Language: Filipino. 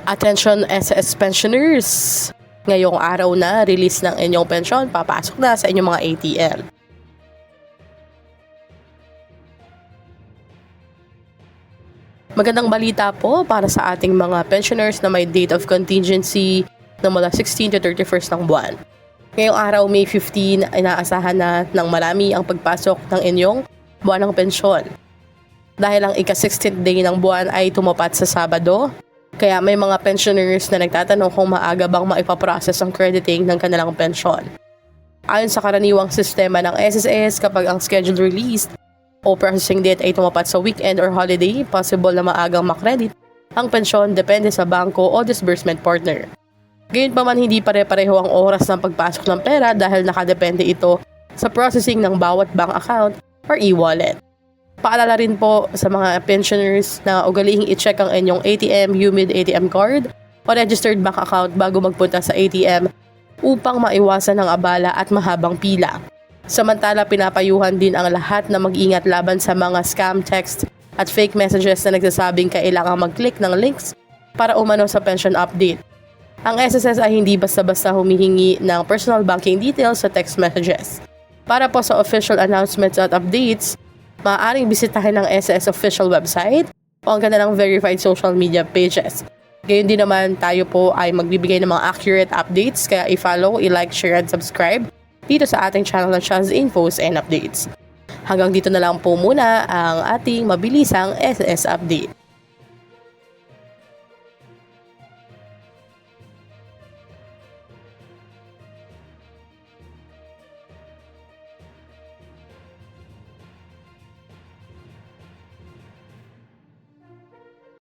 Attention SS pensioners! Ngayong araw na, release ng inyong pensyon, papasok na sa inyong mga ATM. Magandang balita po para sa ating mga pensioners na may date of contingency na mula 16 to 31st ng buwan. Ngayong araw, May 15, inaasahan na ng marami ang pagpasok ng inyong buwan ng pensyon. Dahil ang ika-16th day ng buwan ay tumapat sa Sabado, kaya may mga pensioners na nagtatanong kung maaga bang maipaprocess ang crediting ng kanilang pensyon. Ayon sa karaniwang sistema ng SSS, kapag ang scheduled release o processing date ay tumapat sa weekend or holiday, possible na maagang makredit ang pensyon depende sa bangko o disbursement partner. Gayunpaman, hindi pare-pareho ang oras ng pagpasok ng pera dahil nakadepende ito sa processing ng bawat bank account or e-wallet. Paalala rin po sa mga pensioners na ugalihing i-check ang inyong ATM, UMID ATM card o registered bank account bago magpunta sa ATM upang maiwasan ang abala at mahabang pila. Samantala, pinapayuhan din ang lahat na mag-ingat laban sa mga scam text at fake messages na nagsasabing kailangang mag-click ng links para umano sa pension update. Ang SSS ay hindi basta-basta humihingi ng personal banking details sa text messages. Para po sa official announcements at updates, maaaring bisitahin ang SSS official website o ang kanilang verified social media pages. Gayon din naman, tayo po ay magbibigay ng mga accurate updates, kaya i-follow, i-like, share, and subscribe dito sa ating channel na Chaz Infos and Updates. Hanggang dito na lang po muna ang ating mabilisang SSS update.